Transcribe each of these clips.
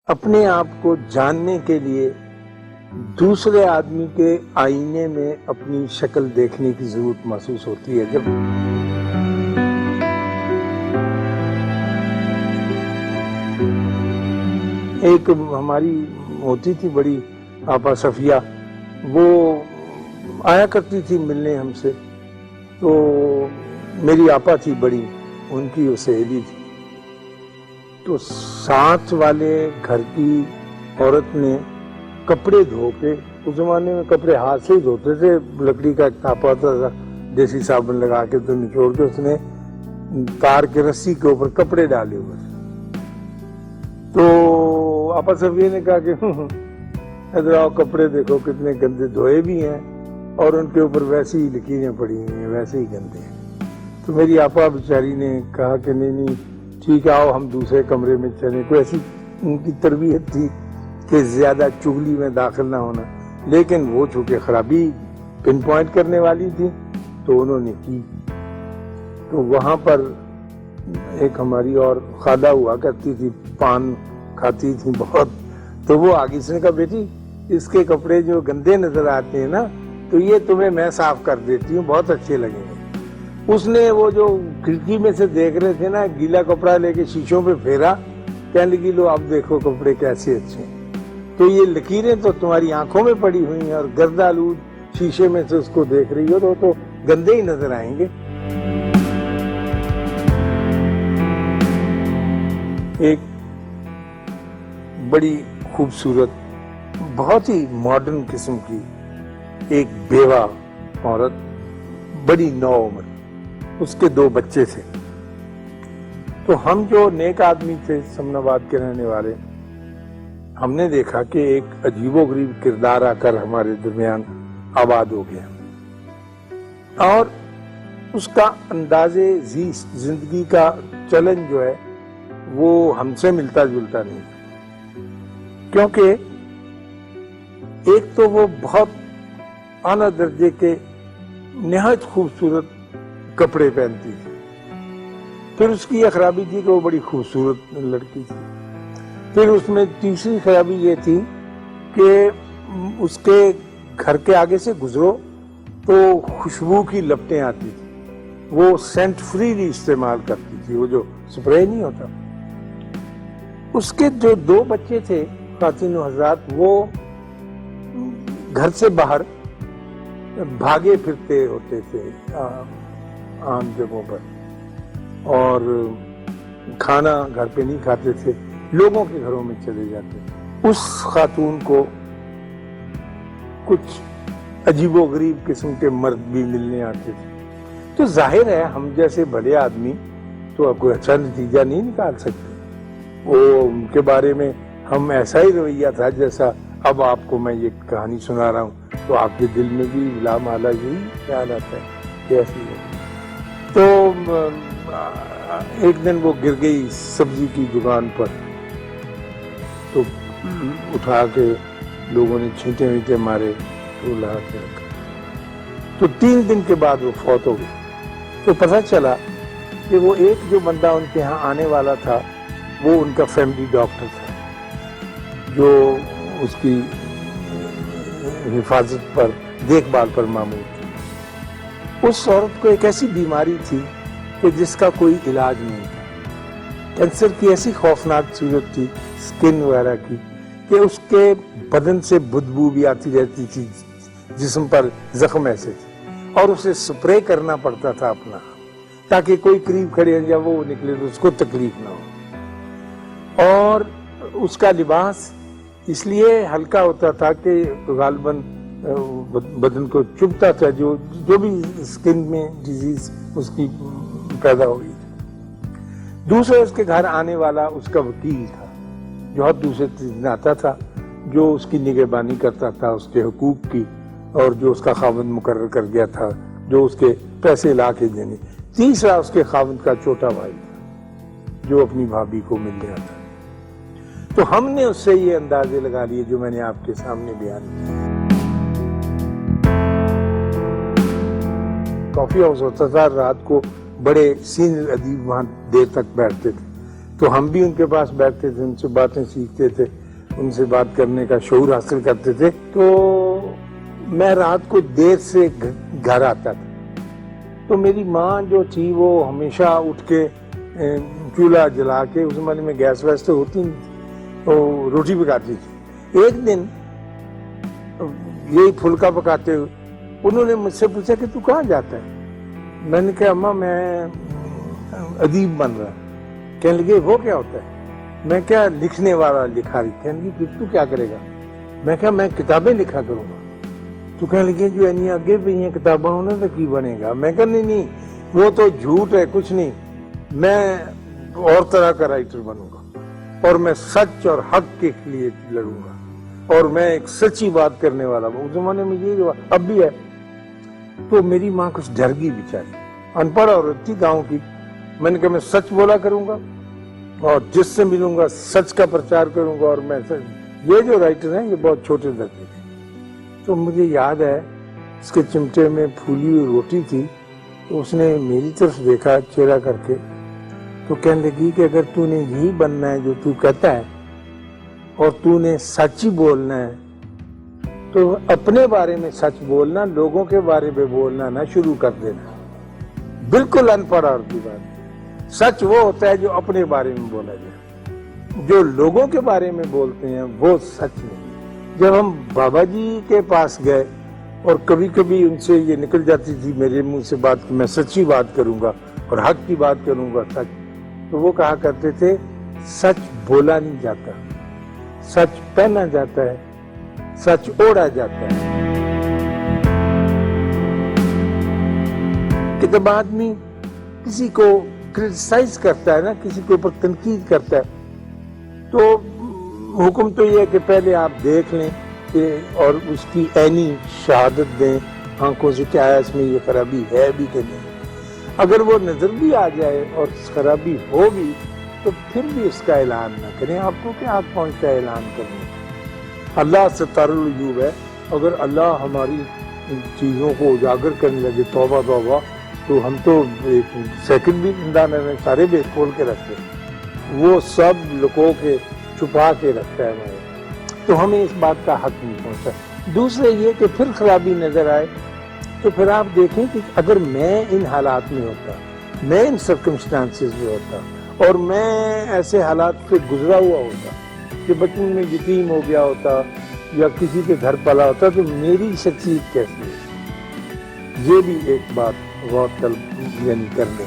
اپنے آپ کو جاننے کے لیے دوسرے آدمی کے آئینے میں اپنی شکل دیکھنے کی ضرورت محسوس ہوتی ہے. جب ایک ہماری ہوتی تھی بڑی آپا صفیہ، وہ آیا کرتی تھی ملنے ہم سے، تو میری آپا تھی بڑی، ان کی وہ سہیلی تھی. تو ساتھ والے گھر کی عورت نے کپڑے دھو کے، اس زمانے میں کپڑے ہاتھ سے ہی دھوتے تھے، لکڑی کا ایک ٹاپا ہوتا تھا، دیسی صابن لگا کے تو نچوڑ کے اس نے تار کے رسی کے اوپر کپڑے ڈالے ہوئے. تو آپا صفیہ نے کہا کہ ادھر آؤ، کپڑے دیکھو کتنے گندے، دھوئے بھی ہیں اور ان کے اوپر ویسی ہی لکیریں پڑی ہوئی ہیں، ویسے ہی گندے ہیں. تو میری آپا بیچاری نے کہا کہ نہیں ٹھیک ہے، آؤ ہم دوسرے کمرے میں چلیں. کوئی ایسی ان کی تربیت تھی کہ زیادہ چگلی میں داخل نہ ہونا، لیکن وہ چونکہ خرابی پن پوائنٹ کرنے والی تھی تو انہوں نے کی. تو وہاں پر ایک ہماری اور خالہ ہوا کرتی تھی، پان کھاتی تھی بہت. تو وہ آگے سے نے کہا بیٹی اس کے کپڑے جو گندے نظر آتے ہیں نا، تو یہ تمہیں میں صاف کر دیتی ہوں، بہت اچھے لگیں گے. اس نے وہ جو کھڑکی میں سے دیکھ رہے تھے نا، گیلا کپڑا لے کے شیشوں پہ پھیرا، کہنے لگی لو اب دیکھو کپڑے کیسے اچھے ہیں. تو یہ لکیریں تو تمہاری آنکھوں میں پڑی ہوئی ہیں اور گرد آلود شیشے میں سے اس کو دیکھ رہی ہو تو وہ تو گندے ہی نظر آئیں گے. ایک بڑی خوبصورت، بہت ہی ماڈرن قسم کی ایک بیوہ عورت، بڑی نو عمر، اس کے 2 بچے تھے. تو ہم جو نیک آدمی تھے سمن آباد کے رہنے والے، ہم نے دیکھا کہ ایک عجیب و غریب کردار آ کر ہمارے درمیان آباد ہو گیا، اور اس کا انداز زیست، زندگی کا چلن جو ہے وہ ہم سے ملتا جلتا نہیں، کیونکہ ایک تو وہ بہت اعلیٰ درجے کے نہایت خوبصورت کپڑے پہنتی تھی. پھر اس کی یہ خرابی تھی کہ وہ بڑی خوبصورت لڑکی تھی. پھر اس میں تیسری خرابی یہ تھی کہ اس کے گھر کے آگے سے گزرو تو خوشبو کی لپٹیں آتی تھی. وہ سینٹ فریلی استعمال کرتی تھی، وہ جو سپرے نہیں ہوتا. اس کے جو 2 بچے تھے خواتین و حضرات، وہ گھر سے باہر بھاگے پھرتے ہوتے تھے عام جگہوں پر، اور کھانا گھر پہ نہیں کھاتے تھے، لوگوں کے گھروں میں چلے جاتے. اس خاتون کو کچھ عجیب و غریب قسم کے مرد بھی ملنے آتے تھے. تو ظاہر ہے ہم جیسے بڑے آدمی تو کوئی اچھا نتیجہ نہیں نکال سکتے. وہ ان کے بارے میں ہم ایسا ہی رویہ تھا جیسا اب آپ کو میں یہ کہانی سنا رہا ہوں، تو آپ کے دل میں بھی لا مالا یہی خیال آتا ہے کہ ایسی ہے. تو ایک دن وہ گر گئی سبزی کی دکان پر، تو اٹھا کے لوگوں نے چھینٹے وینٹے مارے تو لا کے رکھا. تو 3 دن کے بعد وہ فوت ہو گئی. تو پتہ چلا کہ وہ ایک جو بندہ ان کے ہاں آنے والا تھا وہ ان کا فیملی ڈاکٹر تھا، جو اس کی حفاظت پر، دیکھ بھال پر مامور تھی. اس عورت کو ایک ایسی بیماری تھی کہ جس کا کوئی علاج نہیں تھا. کینسر کی ایسی خوفناک صورت تھی سکن وغیرہ کی کہ اس کے بدن سے بدبو بھی آتی رہتی تھی، جسم پر زخم ایسے تھے، اور اسے سپرے کرنا پڑتا تھا اپنا، تاکہ کوئی قریب کھڑے ہیں جب وہ نکلے تو اس کو تکلیف نہ ہو. اور اس کا لباس اس لیے ہلکا ہوتا تھا کہ غالباً بدن کو چبھتا تھا، جو بھی سکن میں ڈیزیز اس کی پیدا ہو گئی تھی. دوسرا اس کے گھر آنے والا اس کا وکیل تھا، جو ہر دوسرے دن آتا تھا، جو اس کی نگہبانی کرتا تھا اس کے حقوق کی، اور جو اس کا خاوند مقرر کر گیا تھا جو اس کے پیسے لا کے دینے. تیسرا اس کے خاوند کا چھوٹا بھائی تھا جو اپنی بھابھی کو ملنے آتا. تو ہم نے اس سے یہ اندازے لگا لیے جو میں نے آپ کے سامنے بیان کیا. کافی ہاؤس ہوتا تھا، رات کو بڑے سینئر ادیب وہاں دیر تک بیٹھتے تھے. تو ہم بھی ان کے پاس بیٹھتے تھے، ان سے باتیں سیکھتے تھے، ان سے بات کرنے کا شعور حاصل کرتے تھے. تو میں رات کو دیر سے گھر آتا تھا، تو میری ماں جو تھی وہ ہمیشہ اٹھ کے چولہا جلا کے، اس زمانے میں گیس ویس تو ہوتی نہیں، تو روٹی پکاتی تھی. ایک دن یہی پھلکا پکاتے ہوئے انہوں نے مجھ سے پوچھا کہ تو کہاں جاتا ہے؟ میں نے کہا اماں میں ادیب بن رہا. کہنے لگے وہ کیا ہوتا ہے؟ میں کیا لکھنے والا لکھاری. کہنے لگے پھر تو کیا کرے گا؟ میں کہا میں کتابیں لکھا کروں گا. تو کہنے لگے جو اینی آگے پہ یہ کتابیں ہونا تو کی بنے گا؟ میں کہا نہیں وہ تو جھوٹ ہے، کچھ نہیں، میں اور طرح کا رائٹر بنوں گا اور میں سچ اور حق کے لیے لڑوں گا اور میں ایک سچی بات کرنے والا ہوں. اس زمانے میں یہ اب بھی ہے. تو میری ماں کچھ ڈر گئی بیچاری، ان پڑھ عورت تھی گاؤں کی. میں نے کہا میں سچ بولا کروں گا اور جس سے ملوں گا سچ کا پرچار کروں گا. اور میں یہ جو رائٹر ہیں یہ بہت چھوٹے درجے تھے. تو مجھے یاد ہے اس کے چمٹے میں پھولی ہوئی روٹی تھی، تو اس نے میری طرف دیکھا چہرہ کر کے، تو کہنے لگی کہ اگر تو نے یہی بننا ہے جو تو کہتا ہے اور تو نے سچ ہی بولنا ہے تو اپنے بارے میں سچ بولنا، لوگوں کے بارے میں بولنا نہ شروع کر دینا. بالکل ان پڑھ اور کی بات. سچ وہ ہوتا ہے جو اپنے بارے میں بولا جائے، جو لوگوں کے بارے میں بولتے ہیں وہ سچ نہیں. جب ہم بابا جی کے پاس گئے اور کبھی کبھی ان سے یہ نکل جاتی تھی میرے منہ سے بات کہ میں سچی بات کروں گا اور حق کی بات کروں گا سچ، تو وہ کہا کرتے تھے سچ بولا نہیں جاتا، سچ پہنا جاتا ہے، سچ اوڑھا جاتا ہے. کہ جب آدمی کسی کو کرٹیسائز کرتا ہے نا، کسی کے اوپر تنقید کرتا ہے، تو حکم تو یہ ہے کہ پہلے آپ دیکھ لیں کہ اور اس کی عینی شہادت دیں آنکھوں سے، کیا ہے اس میں یہ خرابی ہے بھی کہ نہیں. اگر وہ نظر بھی آ جائے اور خرابی ہوگی تو پھر بھی اس کا اعلان نہ کریں. آپ کو کیا حق پہنچتا ہے اعلان کرنے کا؟ اللہ ستار العیوب ہے. اگر اللہ ہماری چیزوں کو اجاگر کرنے لگے توبہ توبہ، تو ہم تو ایک سیکنڈ بھی زندہ نہیں، سارے بیت کھول کے رکھتے ہیں، وہ سب لکو کے چھپا کے رکھتا ہے ہمارے. تو ہمیں اس بات کا حق نہیں پہنچتا. دوسرے یہ کہ پھر خرابی نظر آئے تو پھر آپ دیکھیں کہ اگر میں ان حالات میں ہوتا، میں ان سرکمسٹانسز میں ہوتا اور میں ایسے حالات سے گزرا ہوا ہوتا کہ بچپن میں یتیم ہو گیا ہوتا یا کسی کے گھر پلا ہوتا، تو میری شخصیت کیسی ہے؟ یہ بھی ایک بات غور طلب یعنی کرنے.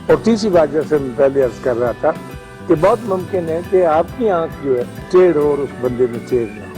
اور تیسری بات جیسے میں پہلے عرض کر رہا تھا کہ بہت ممکن ہے کہ آپ کی آنکھ جو ہے ٹیڑھ ہو اور اس بندے میں ٹیڑھ نہ ہو.